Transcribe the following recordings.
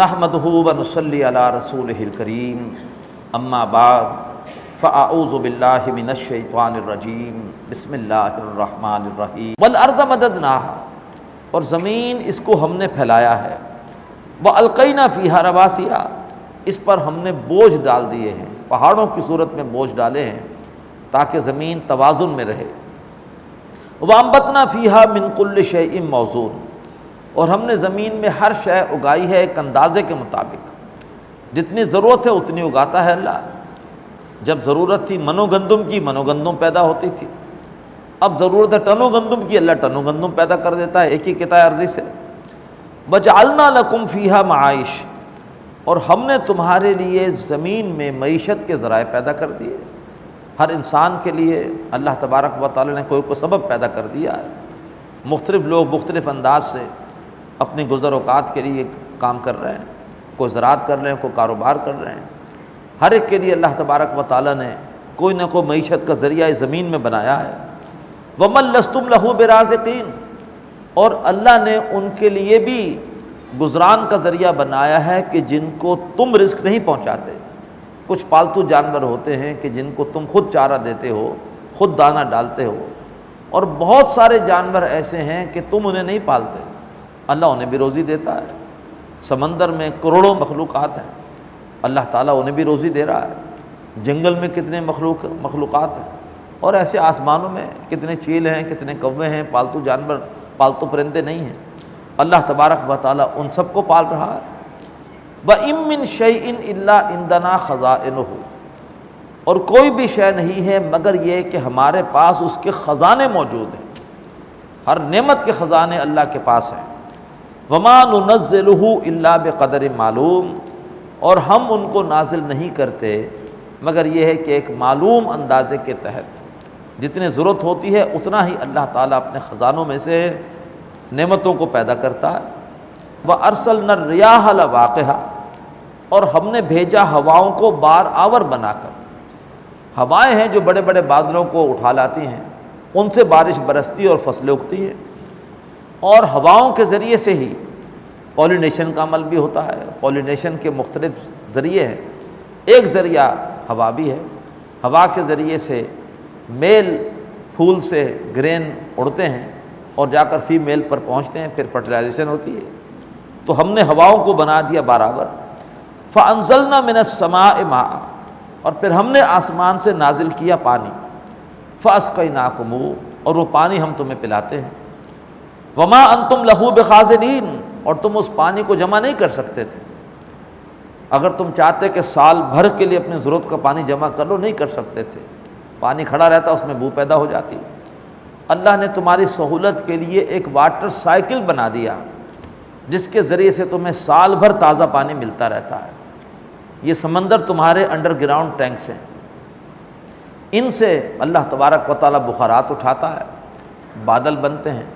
نحمدہ و نصلی علی رسولہ الکریم اما بعد فاعوذ باللہ من الشیطان الرجیم بسم اللہ الرحمن الرحیم والارض مددناہا، اور زمین اس کو ہم نے پھیلایا ہے، والقینا فیہا رواسیا، اس پر ہم نے بوجھ ڈال دیے ہیں، پہاڑوں کی صورت میں بوجھ ڈالے ہیں تاکہ زمین توازن میں رہے، وانبتنا فیہا من کل شیء موزون، اور ہم نے زمین میں ہر شے اگائی ہے ایک اندازے کے مطابق، جتنی ضرورت ہے اتنی اگاتا ہے اللہ۔ جب ضرورت تھی منو گندم کی، منو گندم پیدا ہوتی تھی، اب ضرورت ہے ٹنوں گندم کی، اللہ ٹنوں گندم پیدا کر دیتا ہے ایک ہی قطع ارضی سے۔ وجعلنا لکم فیہا معائش، اور ہم نے تمہارے لیے زمین میں معیشت کے ذرائع پیدا کر دیے، ہر انسان کے لیے اللہ تبارک و تعالی نے کوئی سبب پیدا کر دیا ہے۔ مختلف لوگ مختلف انداز سے اپنی گزر اوقات کے لیے کام کر رہے ہیں، کوئی زراعت کر رہے ہیں، کوئی کاروبار کر رہے ہیں، ہر ایک کے لیے اللہ تبارک و تعالی نے کوئی نہ کوئی معیشت کا ذریعہ اس زمین میں بنایا ہے۔ وَمَن لَسْتُمْ لَهُ بِرَازِقِينَ، اور اللہ نے ان کے لیے بھی گزران کا ذریعہ بنایا ہے کہ جن کو تم رزق نہیں پہنچاتے۔ کچھ پالتو جانور ہوتے ہیں کہ جن کو تم خود چارہ دیتے ہو، خود دانہ ڈالتے ہو، اور بہت سارے جانور ایسے ہیں کہ تم انہیں نہیں پالتے، اللہ انہیں بھی روزی دیتا ہے۔ سمندر میں کروڑوں مخلوقات ہیں، اللہ تعالیٰ انہیں بھی روزی دے رہا ہے۔ جنگل میں کتنے مخلوقات ہیں، اور ایسے آسمانوں میں کتنے چیل ہیں، کتنے کوے ہیں، پالتو جانور، پالتو پرندے نہیں ہیں، اللہ تبارک و تعالیٰ ان سب کو پال رہا ہے۔ وَإِن مِّن شَيْءٍ إِلَّا عِندَنَا خَزَائِنُهُ، اور کوئی بھی شے نہیں ہے مگر یہ کہ ہمارے پاس اس کے خزانے موجود ہیں، ہر نعمت کے خزانے اللہ کے پاس ہیں۔ وَمَا نُنَزِّلُهُ إِلَّا بِقَدَرٍ معلوم، اور ہم ان کو نازل نہیں کرتے مگر یہ ہے کہ ایک معلوم اندازے کے تحت، جتنی ضرورت ہوتی ہے اتنا ہی اللہ تعالیٰ اپنے خزانوں میں سے نعمتوں کو پیدا کرتا ہے۔ وَأَرْسَلْنَا الرِّيَاحَ لَوَاقِحَ، اور ہم نے بھیجا ہواؤں کو بار آور بنا کر۔ ہوائیں ہیں جو بڑے بڑے بادلوں کو اٹھا لاتی ہیں، ان سے بارش برستی اور فصلیں اگتی ہیں، اور ہواؤں کے ذریعے سے ہی پولینیشن کا عمل بھی ہوتا ہے۔ پولینیشن کے مختلف ذریعے ہیں، ایک ذریعہ ہوا بھی ہے، ہوا کے ذریعے سے میل پھول سے گرین اڑتے ہیں اور جا کر فیمیل پر پہنچتے ہیں، پھر فرٹیلائزیشن ہوتی ہے۔ تو ہم نے ہواؤں کو بنا دیا برابر۔ فَأَنزَلْنَا مِنَ السَّمَاءِ مَاءً، اور پھر ہم نے آسمان سے نازل کیا پانی۔ فَأَسْقَيْنَاكُمُوهُ، اور وہ پانی ہم تمہیں پلاتے ہیں۔ وَمَا أَنْتُمْ لَهُ بِخَازِنِينَ، اور تم اس پانی کو جمع نہیں کر سکتے تھے۔ اگر تم چاہتے کہ سال بھر کے لیے اپنی ضرورت کا پانی جمع کر لو، نہیں کر سکتے تھے، پانی کھڑا رہتا، اس میں بو پیدا ہو جاتی۔ اللہ نے تمہاری سہولت کے لیے ایک واٹر سائیکل بنا دیا جس کے ذریعے سے تمہیں سال بھر تازہ پانی ملتا رہتا ہے۔ یہ سمندر تمہارے انڈر گراؤنڈ ٹینکس ہیں، ان سے اللہ تبارک و تعالیٰ بخارات اٹھاتا ہے، بادل بنتے ہیں،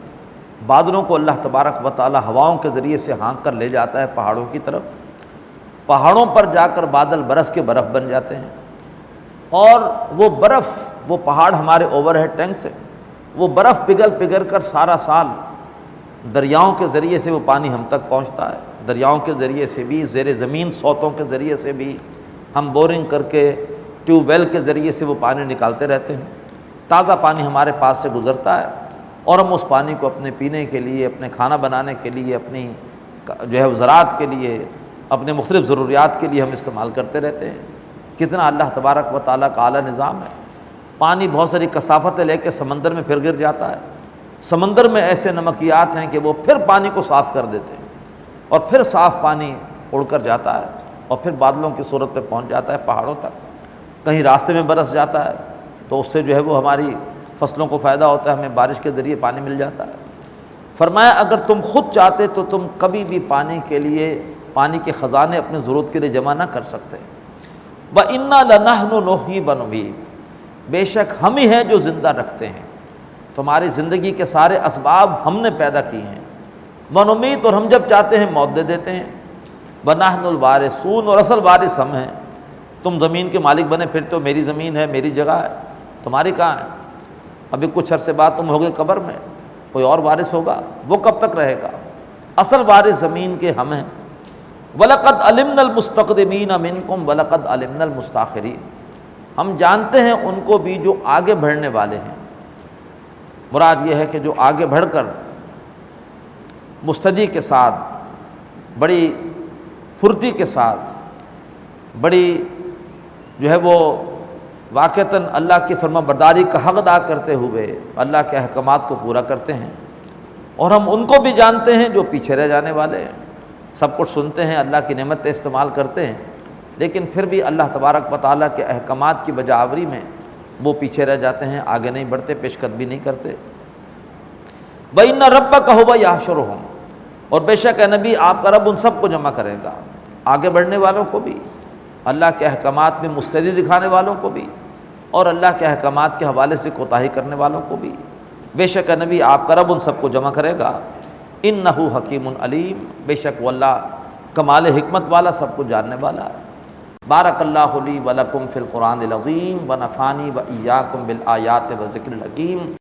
بادلوں کو اللہ تبارک و تعالیٰ ہواؤں کے ذریعے سے ہانک کر لے جاتا ہے پہاڑوں کی طرف، پہاڑوں پر جا کر بادل برس کے برف بن جاتے ہیں، اور وہ برف، وہ پہاڑ ہمارے اوور ہیڈ ٹینکس ہیں، وہ برف پگھل کر سارا سال دریاؤں کے ذریعے سے وہ پانی ہم تک پہنچتا ہے۔ دریاؤں کے ذریعے سے بھی، زیر زمین سوتوں کے ذریعے سے بھی، ہم بورنگ کر کے ٹیوب ویل کے ذریعے سے وہ پانی نکالتے رہتے ہیں، تازہ پانی ہمارے پاس سے گزرتا ہے، اور ہم اس پانی کو اپنے پینے کے لیے، اپنے کھانا بنانے کے لیے، اپنی جو ہے زراعت کے لیے، اپنے مختلف ضروریات کے لیے ہم استعمال کرتے رہتے ہیں۔ کتنا اللہ تبارک و تعالیٰ کا اعلیٰ نظام ہے۔ پانی بہت ساری کثافتیں لے کے سمندر میں پھر گر جاتا ہے، سمندر میں ایسے نمکیات ہیں کہ وہ پھر پانی کو صاف کر دیتے ہیں، اور پھر صاف پانی اڑ کر جاتا ہے، اور پھر بادلوں کی صورت پہ پہنچ جاتا ہے پہاڑوں تک، کہیں راستے میں برس جاتا ہے تو اس سے جو ہے وہ ہماری فصلوں کو فائدہ ہوتا ہے، ہمیں بارش کے ذریعے پانی مل جاتا ہے۔ فرمایا اگر تم خود چاہتے تو تم کبھی بھی پانی کے لیے، پانی کے خزانے اپنی ضرورت کے لیے جمع نہ کر سکتے۔ وَإِنَّا لَنَحْنُ نُحْيِي وَنُمِيتُ، بے شک ہم ہی ہیں جو زندہ رکھتے ہیں، تمہاری زندگی کے سارے اسباب ہم نے پیدا کیے ہیں۔ وَنُمِيتُ، اور ہم جب چاہتے ہیں موت دے دیتے ہیں۔ وَنَحْنُ الْوَارِثُونَ، اور اصل وارث ہم ہیں۔ تم زمین کے مالک بنے پھرتے ہو، میری زمین ہے، میری جگہ ہے، تمہاری کہاں ہے؟ ابھی کچھ عرصے بعد تم ہوگے قبر میں، کوئی اور وارث ہوگا، وہ کب تک رہے گا؟ اصل وارث زمین کے ہم ہیں۔ وَلَقَدْ عَلِمْنَا الْمُسْتَقْدِمِينَ مِنْكُمْ وَلَقَدْ عَلِمْنَا الْمُسْتَأْخِرِينَ، ہم جانتے ہیں ان کو بھی جو آگے بڑھنے والے ہیں۔ مراد یہ ہے کہ جو آگے بڑھ کر مستدی کے ساتھ، بڑی پھرتی کے ساتھ، بڑی جو ہے وہ واقعتاً اللہ کی فرما برداری کا حق ادا کرتے ہوئے اللہ کے احکامات کو پورا کرتے ہیں، اور ہم ان کو بھی جانتے ہیں جو پیچھے رہ جانے والے ہیں۔ سب کچھ سنتے ہیں، اللہ کی نعمتیں استعمال کرتے ہیں، لیکن پھر بھی اللہ تبارک و تعالیٰ کے احکامات کی بجاوری میں وہ پیچھے رہ جاتے ہیں، آگے نہیں بڑھتے، پیش قدمی نہیں کرتے۔ وَإِنَّ رَبَّكَ هُوَ يَحْشُرُهُمْ، اور بے شک اے نبی آپ کا رب ان سب کو جمع کرے گا، آگے بڑھنے والوں کو بھی، اللہ کے احکامات میں مستعدی دکھانے والوں کو بھی، اور اللہ کے احکامات کے حوالے سے کوتاہی کرنے والوں کو بھی۔ بے شک اے نبی آپ کا رب ان سب کو جمع کرے گا۔ اِنَّهُ حَكِيمٌ علیم، بے شک وہ اللہ کمال حکمت والا، سب کو جاننے والا ہے۔ بارک اللہ لی ولکم فی القرآن العظیم ونفعنی وإیاکم بالآیات والذکر الحکیم۔